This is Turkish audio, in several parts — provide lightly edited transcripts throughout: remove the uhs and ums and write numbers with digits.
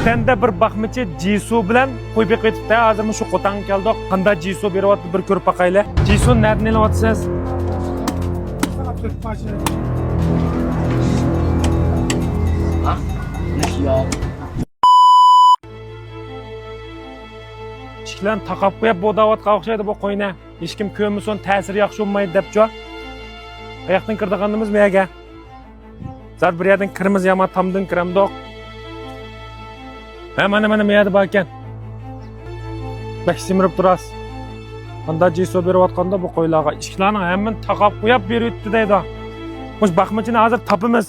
Xotanda bir baxmichi Jisu bilan qo'y beqib etibdi. Hozir shu Xotanga keldik. Qanday Jisu beryapti bir ko'rib boqaylik. Jisu nereden elyapsiz? Ishlan taqab qo'yib bo'davatga o'xshaydi bu qo'yni. Hech kim ko'rmasin, ta'siri yaxshi bo'lmaydi debchi. Oyoqdan kirdiganimiz bu yerga. Zar bir yerdan kirimiz yama tamdan kiramdoq. Ha mana bu yerda bor ekan. Bak simirib turasiz. Qanday Jisu beryapganda bu qo'ylarga ishlarni hammasini taqab qo'yib beryapti deydi. Mush baxmichini hozir topimiz.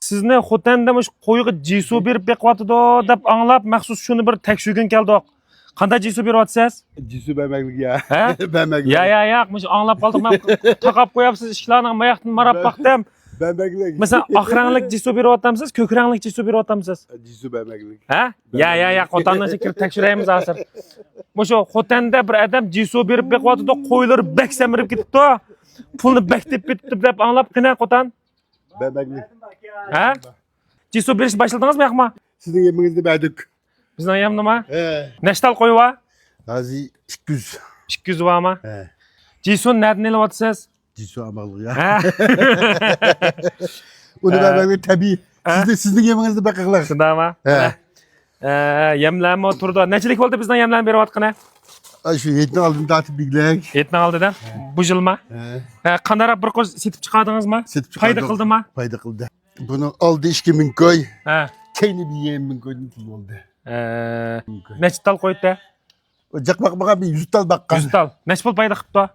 Sizni Xotanda mush qo'yga Jisu berib beqyapti deb anglab maxsus shuni bir tekshirgin keldik. Qanday Jisu beryapsiz? Jisu bermeklik ya. Ha? Bermeklik. Ya, mush anglab qoldim. Men taqab qo'yapsiz ishlarni mayaqdan marab baqdim. Bermeklik. Mesela oq ranglik Jisu beryapmisiz, ko'k ranglik Jisu beryapmisiz? Jisu bermeklik. Ha? Ya, Xotandan kirib tekshiramiz hozir. Mushu Xotanda bir odam Jisu berib beqyapti, qo'ylar bek samirib ketibdi. Pulni bek deb ketibdi deb anglab qina Xotan. Bermeklik. Ha? Jisu berish boshladingizmi yo'qmi? Sizin yeminizde berdik. Bizning ham nima? He. Nechtal qo'y va? Gazi 200. 200 vami? He. Jisu nereden elyapsiz? Jisu amaklık ya. Ha? Onu bermeklik tabii. Sizin yeminizde bekaklar. Shundaymi? He. Yemlarmi o'tirdi. Nechilik bo'ldi bizdan yemlarni beryaptqani? Şu yetini aldım tatip bilgiler. Etni oldidan. Bu yilmi? He. Qandaroq bir qo'z setib chiqardingizmi? Setip Foyda çıkardık. qildimi? Fayda kıldı. Bunu aldı 2000 koy. Ha. Kendi bir yemin koydum pul oldu. Necha tal qo'ydi? Ocak bakmaka bir 100 tal bakkan. 100 tal. Necha pul payda qilibdi?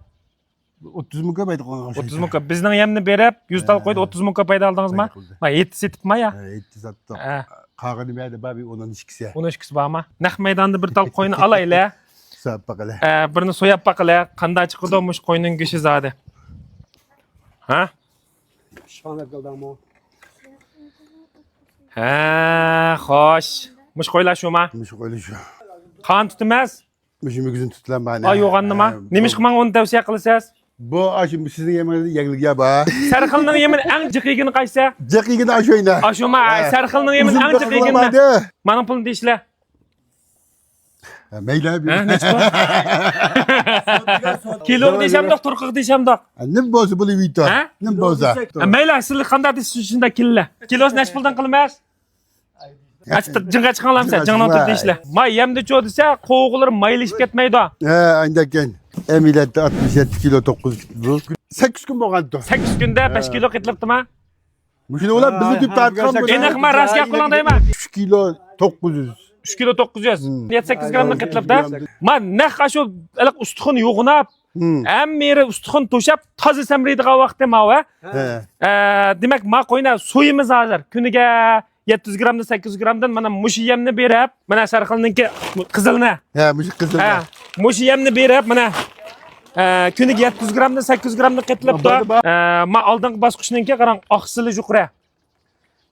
30 ming koy baydı koygan. 30 ming. Bizning yemni berib 100 tal qo'ydi, 30 ming payda oldingizmi? Ma et setibmi ya? He, etti sattı. Ha. Kağını verdi babi onun işkisi. Uni ishkisi bormi? Naq maydonda bir tal qo'yni olaylik. Sağ bakalım. Birini so'yab baqilay. Qanday chiqdi mush qo'yning go'shi zodi. Ha? Şahane kaldı ama. Ha, xo'sh. Mush qo'ylar shumi? Mış öyle şu. Qon tutmas? Mışımı güzün tutulan bana. Ay yo'g'an nima? Nimish qilmang uni tavsiya qilasiz? Bu aşım sizin yemeğinizde yeglik ya ba. Sarxilning yemini eng jiqigini qaysi? Cekigini aş oyna. Ashuma, sarxilning yemini eng jiqigini. Mana pulni deyishlar. Meyla bir. Ha, necha pul? Kilo deshamdoq, turqiq deshamdoq. Ne bozu bu livito? Ha? Ne boza? Mayli, sizlar qanday deysiz shunda killa. Kilosi necha puldan qilmas? Achta jinga chiqanlamsa, jingdan turib deyishlar. May yemdi cho desa, qo'g'lar maylishib ketmaydi. He, ayndayken. Emilette 67 kilo 9 kilo. 8 gün boğandı. 8 kunda 5 kilo qitilibdimi? Müşine ulan bizi tüp tartkan mı? Enaqma rasga qo'landaymi? 3 kilo 900. 3 kilo 900. 7-8 gramdan qitilibdi. Men naq shu iliq ustixon yo'g'inab, hammeri ustixon to'shab, toza samraydigan vaqtda mava. He. Demak, ma qo'yna so'yimiz hozir. Kuniga 700 gramdan 800 gramdan mana mushi yemni berib, mana sarxilninki qizilni. He, müşik kızıl. Ha, mushi yemni berib, mana kuniga 700 gramdan 800 gramdan qitilibdi. Ma oldingi bosqichninki qarang, oqsili yuqori.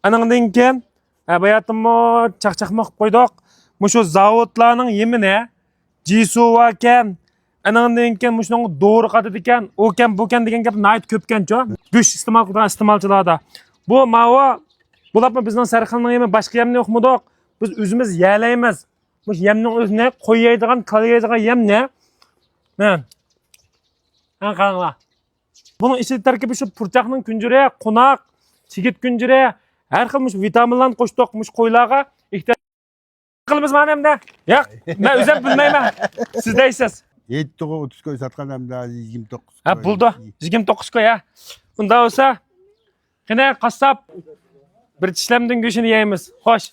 Anandan keyin bayatımı çaqçaqma qilib qo'ydik. Mushu zavodlarning yemini Jisu ekan. Anandan keyin mushning doğru qadidi ekan, u ekan, bu ekan degan gap nayt ko'pkancho. Go'sht iste'mol qilgan iste'molchilarda. Bu mava bularmi bizning sarxilning yemi boshqa yemni yo'qmidoq. Biz o'zimiz yalaymiz. Mush yemning o'zini qo'yadigan, qalaydigan yemni. Men. Qaranglar. Buning ichida tarkibi shu purchaqning kunjiri, qo'noq, chigit kunjiri, har xil mush vitaminlarni qo'shdik mush qo'ylarga. Qilimiz mana hamda. Yo'q, men o'zim bilmayman. Siz deysiz. 7 to'g'ri 30 koy satgan hem daha 29. Ha, buldi. 29 koy ha. Unda bo'lsa, qana qassob bir tishlamdan go'shini yeymiz. Xo'sh.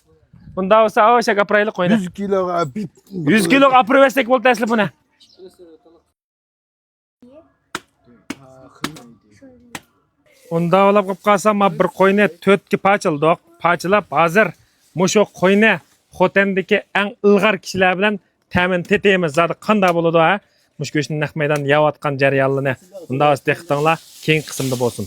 Unda bo'lsa, o'sha gapirayli qo'yna. 100 kilo 100 kilo apirversak bo'ldi asli buni. Unda olib qolib qolsam, bir qo'yni 4 ga pachildik. Pachilab hozir mushu qo'yni Xotandagi eng ilg'or kishilar bilan ta'min etamiz. Zodi qanday bo'ladi ha? Mush go'shtni naq maydon yeyotgan jarayonlarni. Unda o'z diqqatinglar keng qismda bo'lsin.